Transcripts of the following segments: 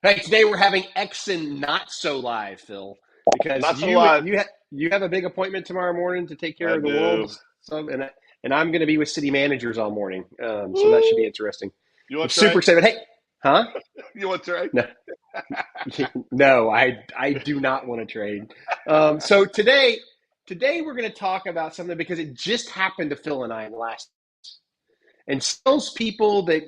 Hey, today we're having EXSIN not so live, Phil, because Not so live. you have a big appointment tomorrow morning to take care I of the world. do. And I'm going to be with city managers all morning, so that should be Woo! interesting. You I'm want to super trade? excited. Hey, huh? You want to trade? No, no, I do not want to trade. So today we're going to talk about something because it just happened to Phil and I in the last. And salespeople that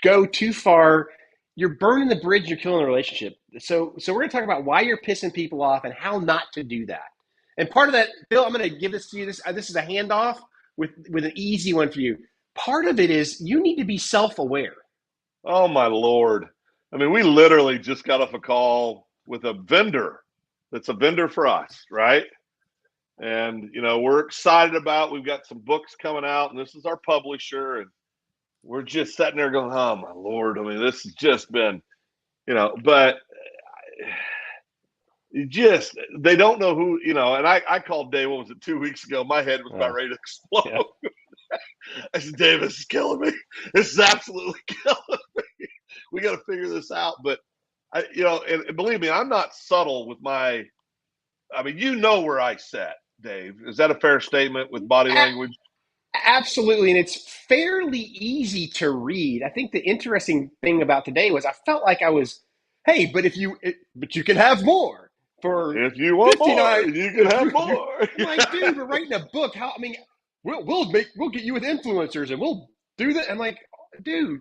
go too far, you're burning the bridge, you're killing the relationship. So we're going to talk about why you're pissing people off and how not to do that. And part of that, Bill, I'm going to give this to you. This is a handoff with an easy one for you. Part of it is you need to be self-aware. Oh my Lord. I mean, we literally just got off a call with a vendor that's a vendor for us, right? And we're excited about we've got some books coming out, and this is our publisher, and we're just sitting there going, oh my Lord. I mean, this has just been, but you just they don't know who, and I called Dave, what was it, 2 weeks ago? My head was about ready to Yeah. explode. I said, Dave, this is killing me. This is absolutely killing me. We got to figure this out. But and believe me, I'm not subtle with my. I mean, where I sat, Dave. Is that a fair statement with body language? Absolutely, and it's fairly easy to read. I think the interesting thing about today was I felt like I was, hey, but you can have more for If you want more, 59. you can have more. I'm like, dude, we're writing a book. How? I mean, we'll get you with influencers and we'll do that. I'm like, dude,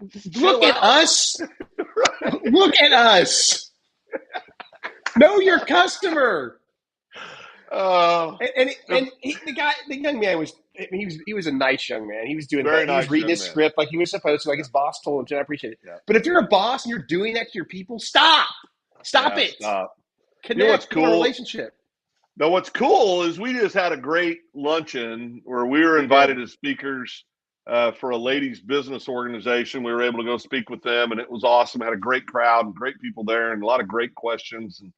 look Chill at out. us. Right. Look at us. Know your customer. Uh, The young man was. I mean, he was a nice young man. He was doing. Very He was nice reading young his man. script like he was supposed to. Like his boss told him to. I appreciate it. Yeah. But if you're a boss and you're doing that to your people, stop Yeah. it. Stop. You know what's Connect, build a cool? relationship. Now, what's cool is we just had a great luncheon where we were We did. invited as speakers for a ladies' business organization. We were able to go speak with them, and it was awesome. Had a great crowd and great people there, and a lot of great questions and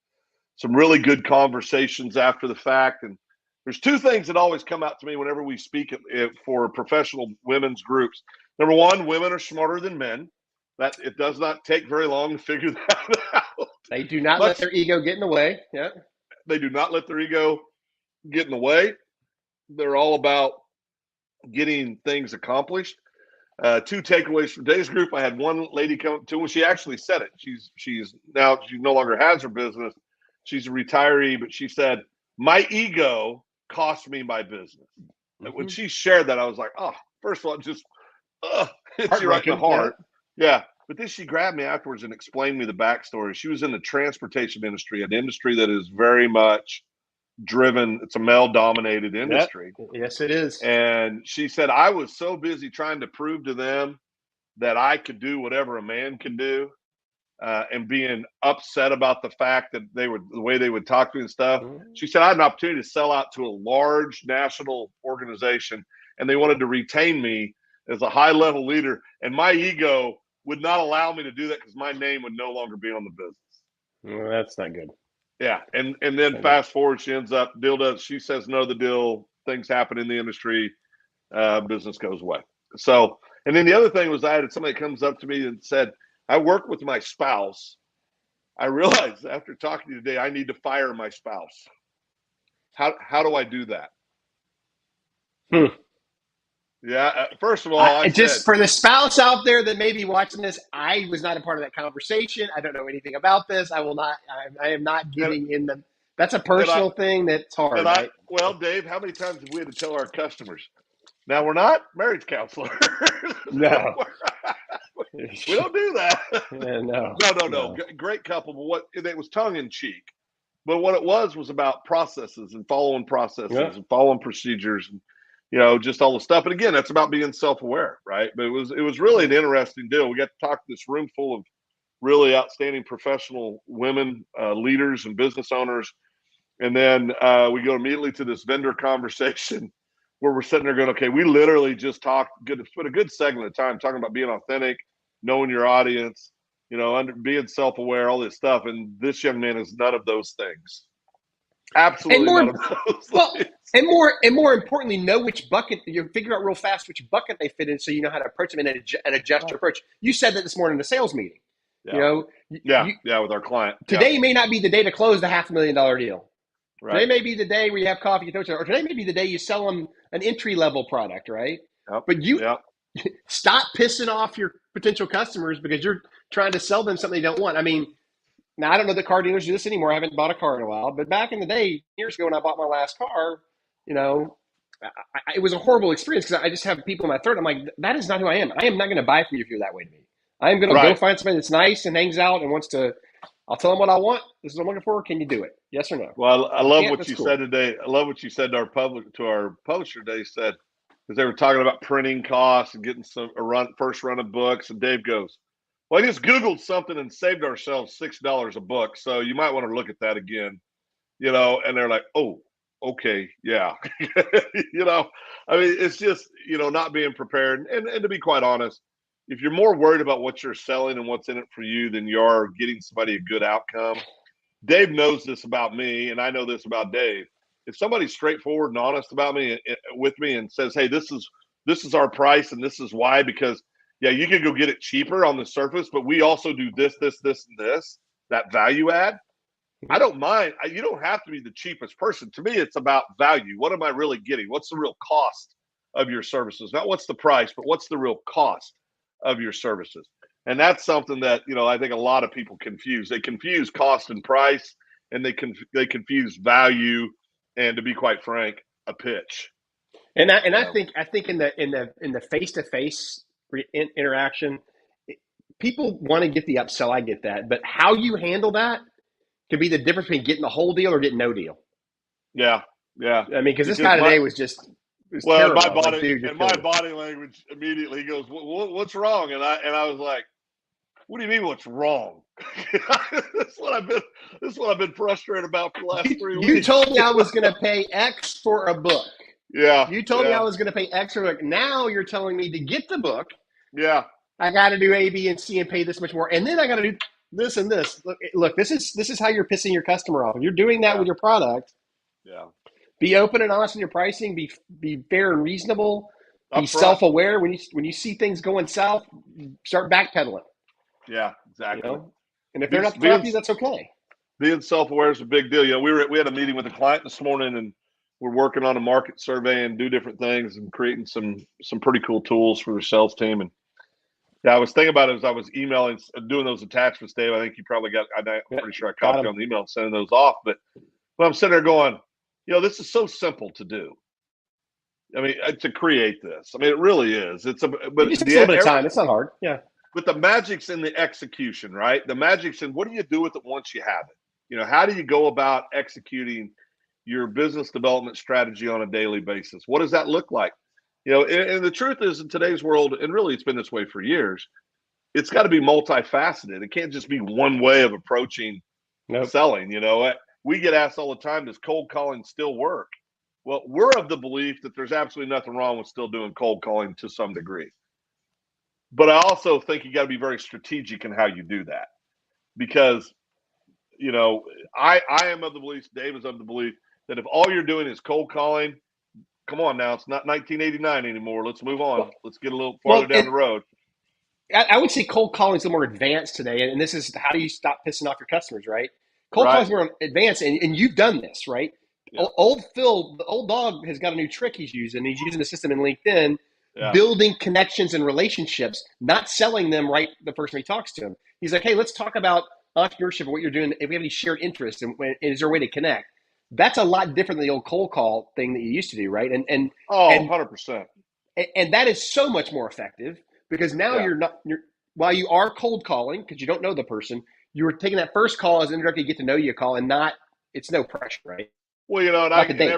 some really good conversations after the fact. And there's two things that always come out to me whenever we speak for professional women's groups. Number one, women are smarter than men. That it does not take very long to figure that out. They do not let Much their ego get in the way. Yeah. They do not let their ego get in the way. They're all about getting things accomplished. Two takeaways from today's group. I had one lady come up to me. She actually said it. She no longer has her business. She's a retiree, but she said, "My ego cost me my business." And when Mm-hmm. she shared that, I was like, "Oh, first of all, just hits you right in the Heartbroken. Yeah. heart." Yeah. But then she grabbed me afterwards and explained me the backstory. She was in the transportation industry, an industry that is very much driven. It's a male dominated Yep. industry. Yes, it is. And she said, I was so busy trying to prove to them that I could do whatever a man can do, and being upset about the fact that the way they would talk to me and stuff. Mm-hmm. She said, I had an opportunity to sell out to a large national organization, and they wanted to retain me as a high level leader. And my ego would not allow me to do that because my name would no longer be on the business. Well, that's not good. Yeah, and then fast forward, she ends up she says no to the deal. Things happen in the industry, business goes away. So, and then the other thing was I had somebody comes up to me and said, I work with my spouse. I realized after talking to you today, I need to fire my spouse. How do I do that? Yeah, first of all, I Just said, for the spouse out there that may be watching this, I was not a part of that conversation. I don't know anything about this. I will not. I am not and, getting in the. That's a and I personal thing. That's hard, and I right? well, Dave, how many times have we had to tell our customers? Now we're not marriage counselors. No. We don't do that. Yeah, no. No. Great couple, but it was tongue in cheek. But what it was about processes and following processes Yeah. and following procedures and just all the stuff. And again, that's about being self-aware, right? But it was really an interesting deal. We got to talk to this room full of really outstanding professional women, leaders and business owners. And then we go immediately to this vendor conversation where we're sitting there going, okay, we literally just spent a good segment of time talking about being authentic, knowing your audience, being self-aware, all this stuff. And this young man is none of those things. And Absolutely more none of those well, things. and more importantly, know which bucket you figure out real fast which bucket they fit in, so you know how to approach them and adjust your approach. You said that this morning in a sales meeting. You Yeah. know, Yeah. Yeah. With our client. Yeah. today may not be the day to close the $500,000 deal. Right. Today may be the day where you have coffee, or today may be the day you sell them an entry level product, right? Yep. But you Yep. stop pissing off your potential customers because you're trying to sell them something they don't want. I mean, now I don't know that car dealers do this anymore. I haven't bought a car in a while, but back in the day, years ago when I bought my last car, you know, it was a horrible experience because I just have people in my throat. I'm like, that is not who I am. I am not going to buy from you if you're that way to me. I am going to go Right. find somebody that's nice and hangs out and wants to. I'll tell them what I want. This is what I'm looking for. Can you do it? Yes or no? Well, I If you love can't, what that's you cool. said today. I love what you said to our publisher today. Said because they were talking about printing costs and getting first run of books, and Dave goes, "Well, I just Googled something and saved ourselves $6 a book, so you might want to look at that again." And they're like, "Oh, okay, yeah." I mean, it's just not being prepared, and to be quite honest, if you're more worried about what you're selling and what's in it for you than you are getting somebody a good outcome. Dave knows this about me, and I know this about Dave. If somebody's straightforward and honest about me with me and says, "Hey, this is our price and this is why," because yeah, you can go get it cheaper on the surface, but we also do this, this, this, and this. That value add. I don't mind. You don't have to be the cheapest person. To me, it's about value. What am I really getting? What's the real cost of your services? Not what's the price, but what's the real cost of your services? And that's something that I think a lot of people confuse. They confuse cost and price, and they confuse value, and to be quite frank, a pitch. And I Yeah, think in the face to face interaction, people want to get the upsell. I get that, but how you handle that could be the difference between getting the whole deal or getting no deal. yeah, yeah. I mean, because this Because guy today was well, terrible. I was like, dude, you're my killing me. body language immediately goes, "What's wrong?" And I was like, "What do you mean? What's wrong?" This is what I've been frustrated about for the last three You weeks. told me I was going to pay X for a book. Yeah, You told me I yeah, was going to pay X for a book. Now you're telling me to get the book, yeah, I got to do A, B, and C and pay this much more, and then I got to do this and this. Look, this is how you're pissing your customer off. If you're doing that yeah, with your product, yeah. be open and honest in your pricing. Be fair and reasonable. Be Up front. self aware. When you see things going south, start backpedaling. Yeah, You exactly. know, and if they're Be, not the top being of you, that's okay. being self aware is a big deal. We had a meeting with a client this morning, and we're working on a market survey and do different things and creating some pretty cool tools for the sales team. And yeah, I was thinking about it as I was emailing, doing those attachments, Dave. I think you probably got. I'm Yeah, pretty sure I got copied them. on the email sending those off. But I'm sitting there going, this is so simple to do. I mean, to create this. I mean, it really is. It But just takes a little bit of time. It's not hard. Yeah. but the magic's in the execution, right? The magic's in what do you do with it once you have it? How do you go about executing your business development strategy on a daily basis? What does that look like? And the truth is, in today's world, and really it's been this way for years, it's got to be multifaceted. It can't just be one way of approaching Nope. selling. We get asked all the time, does cold calling still work? Well, we're of the belief that there's absolutely nothing wrong with still doing cold calling to some degree. But I also think you got to be very strategic in how you do that because, I am of the belief, Dave is of the belief that if all you're doing is cold calling, come on now, it's not 1989 anymore. Let's move on. Let's get a little farther Well, down and the road. I would say cold calling is a little more advanced today, and this is how do you stop pissing off your customers, right? Cold calling Right. is more advanced, and you've done this, right? Yeah. Old Phil, the old dog, has got a new trick he's using. He's using the system in LinkedIn, Yeah. building connections and relationships, not selling them right the first time he talks to him. He's like, hey, let's talk about entrepreneurship and what you're doing. If we have any shared interests, and is there a way to connect? That's a lot different than the old cold call thing that you used to do, right? Oh, And 100%. and that is so much more effective because now Yeah. you're while you are cold calling because you don't know the person, you're taking that first call as an introductory get to know you call and not it's no pressure, right? Well, Like a date.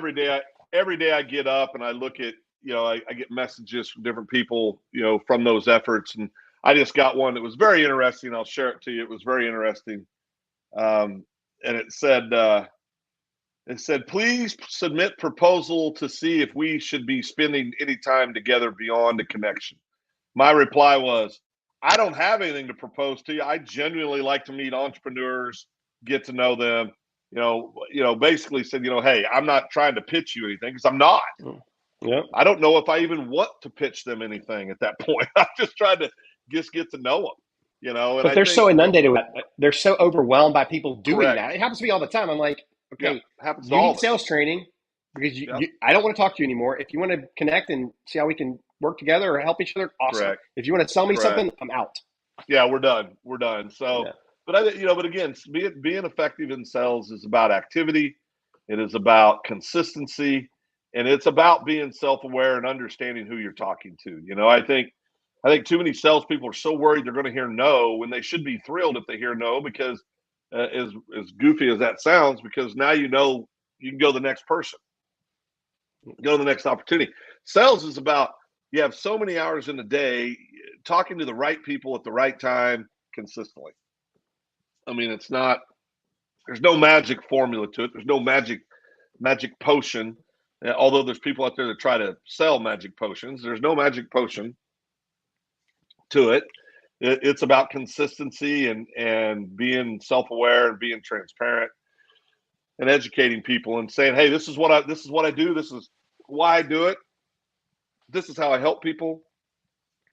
every day I get up and I look at, I get messages from different people, from those efforts. And I just got one that was very interesting. I'll share it to you. It was very interesting. And it said, please submit proposal to see if we should be spending any time together beyond the connection. My reply was, I don't have anything to propose to you. I genuinely like to meet entrepreneurs, get to know them. Basically said, hey, I'm not trying to pitch you anything because I'm not. Yep. I don't know if I even want to pitch them anything at that point. I'm just trying to get to know them. And But I they're think, so inundated with that. They're so overwhelmed by people doing correct. that. It happens to me all the time. I'm like, Yeah, okay, happens to you all need of us. sales training because Yep, I don't want to talk to you anymore. If you want to connect and see how we can work together or help each other, awesome. correct, If you want to sell me correct. something, I'm out. Yeah, we're done. We're done. So, Yeah. but again, being effective in sales is about activity. It is about consistency, and it's about being self-aware and understanding who you're talking to. I think too many salespeople are so worried they're going to hear no when they should be thrilled if they hear no, because as goofy as that sounds, because now you can go to the next person, go to the next opportunity. Sales is about, you have so many hours in a day talking to the right people at the right time consistently. I mean, it's not, there's no magic formula to it. There's no magic potion. Although there's people out there that try to sell magic potions, there's no magic potion to it. It's about consistency and being self-aware and being transparent and educating people and saying, hey, this is what I do. This is why I do it. This is how I help people.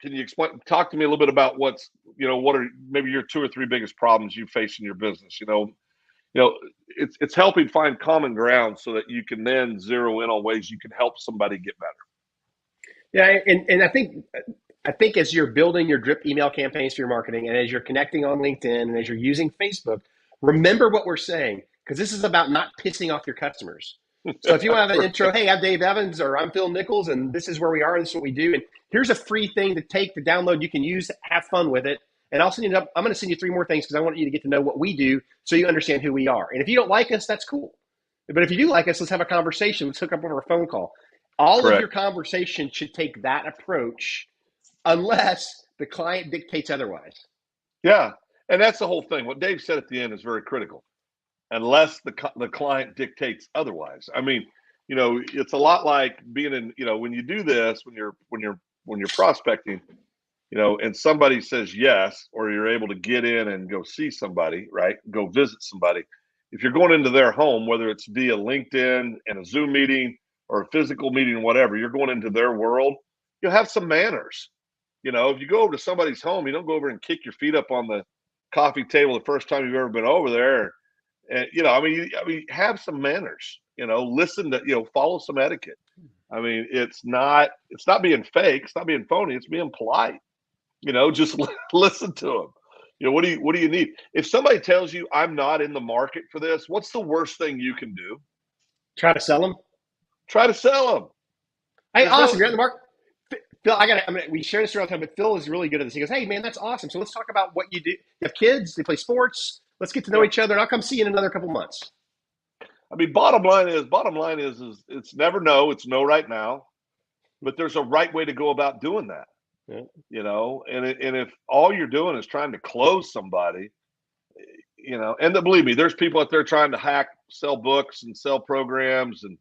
Can you talk to me a little bit about what are maybe your two or three biggest problems you face in your business? It's helping find common ground so that you can then zero in on ways you can help somebody get better. Yeah, and I think as you're building your drip email campaigns for your marketing, and as you're connecting on LinkedIn, and as you're using Facebook, remember what we're saying, because this is about not pissing off your customers. So if you want to have an intro, hey, I'm Dave Evans, or I'm Phil Nichols, and this is where we are, and this is what we do, and here's a free thing to take to download. You can use, have fun with it, and I'll send you. I'm going to send you three more things because I want you to get to know what we do, so you understand who we are. And if you don't like us, that's cool. But if you do like us, let's have a conversation. Let's hook up over a phone call. All of your Correct. conversation should take that approach unless the client dictates otherwise. Yeah. And that's the whole thing. What Dave said at the end is very critical. Unless the client dictates otherwise. I mean, it's a lot like being in, when you do this, when you're prospecting, and somebody says yes, or you're able to get in and go see somebody, right? Go visit somebody. If you're going into their home, whether it's via LinkedIn and a Zoom meeting or a physical meeting or whatever, you're going into their world, you'll have some manners. If you go over to somebody's home, you don't go over and kick your feet up on the coffee table the first time you've ever been over there. And I mean, have some manners. Listen to, follow some etiquette. I mean, it's not being fake, it's not being phony, it's being polite. Just listen to them. What do you need? If somebody tells you I'm not in the market for this, what's the worst thing you can do? Try to sell them. Try to sell them. Hey, There's awesome. no, You're at the market. Phil, we share this around time, but Phil is really good at this. He goes, hey, man, that's awesome. So let's talk about what you do. You have kids, they play sports. Let's get to know yeah. each other, and I'll come see you in another couple months. I mean, bottom line is it's never no, it's no right now, but there's a right way to go about doing that. Yeah. And if all you're doing is trying to close somebody, and believe me, there's people out there trying to sell books and sell programs and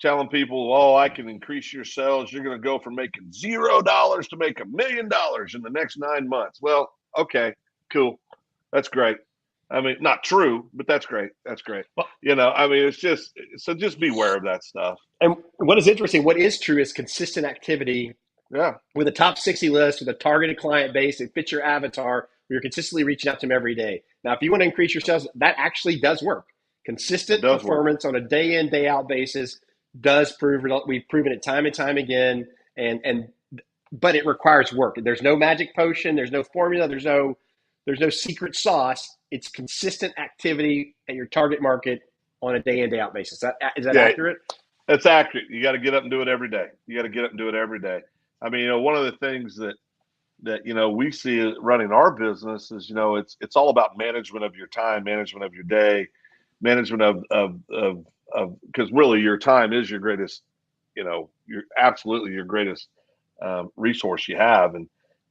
telling people, oh, I can increase your sales. You're going to go from making $0 to make $1,000,000 in the next 9 months. Well, okay, cool. That's great. I mean, not true, but that's great. That's great. Well, I mean, just beware of that stuff. and what is interesting, what is true is consistent activity Yeah, with a top 60 list with a targeted client base that fits your avatar, where you're consistently reaching out to them every day. Now, if you want to increase your sales, that actually does work. it Consistent does work. performance on a day in, day out basis does prove. We've proven it time and time again. And but it requires work. There's no magic potion. There's no formula. There's no secret sauce. It's consistent activity at your target market on a day in, day out basis. Is that Yeah, accurate? that's accurate. You got to get up and do it every day. You got to get up and do it every day. I mean, one of the things that we see running our business is, it's all about management of your time, management of your day, management of because really your time is your greatest, you're absolutely your greatest resource you have,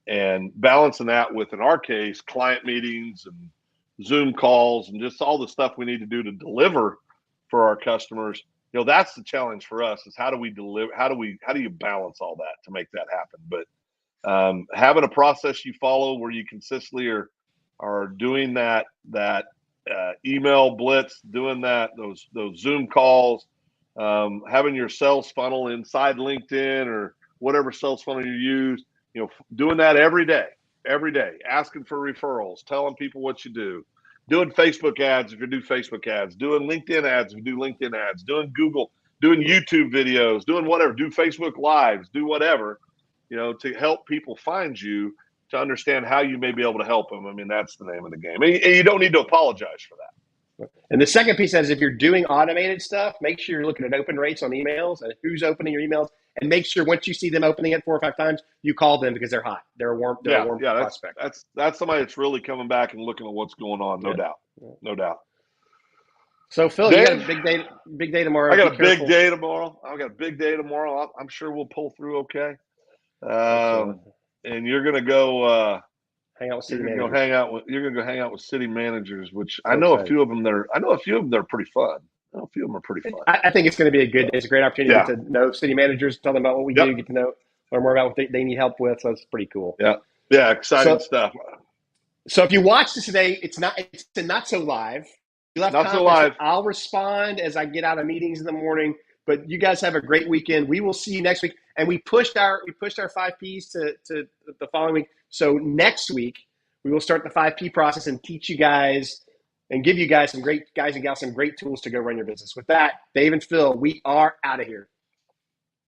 and balancing that with, in our case, client meetings and Zoom calls and just all the stuff we need to do to deliver for our customers. That's the challenge for us, is how do we deliver? How do you balance all that to make that happen? But having a process you follow where you consistently are doing that email blitz, doing those Zoom calls, having your sales funnel inside LinkedIn or whatever sales funnel you use, doing that every day. every day, asking for referrals, telling people what you do, doing Facebook ads if you do Facebook ads, doing LinkedIn ads if you do LinkedIn ads, doing Google, doing YouTube videos, doing whatever, do Facebook Lives, do whatever, to help people find you, to understand how you may be able to help them. I mean, that's the name of the game. And you don't need to apologize for that. And the second piece is if you're doing automated stuff, make sure you're looking at open rates on emails and who's opening your emails, and make sure once you see them opening it 4 or 5 times, you call them because they're hot. They're a warm prospect. That's somebody that's really coming back and looking at what's going on. No doubt. No doubt. So Phil, Dave, you got a big day tomorrow. I got a big day tomorrow. I'm sure we'll pull through okay. And you're gonna go hang out with city managers. You're gonna go hang out with city managers, which I know a few of them. They're pretty fun. A few of them are pretty fun. I think it's going to be a good day. It's a great opportunity to get to know city managers, tell them about what we do, get to learn more about what they need help with. So it's pretty cool. Yeah, exciting stuff. So if you watch this today, it's not so live. You left not so live. I'll respond as I get out of meetings in the morning. But you guys have a great weekend. We will see you next week. And we pushed our 5 Ps to the following week. So next week we will start the 5 P process and teach you guys and give you guys some great tools to go run your business. With that, Dave and Phil, we are out of here.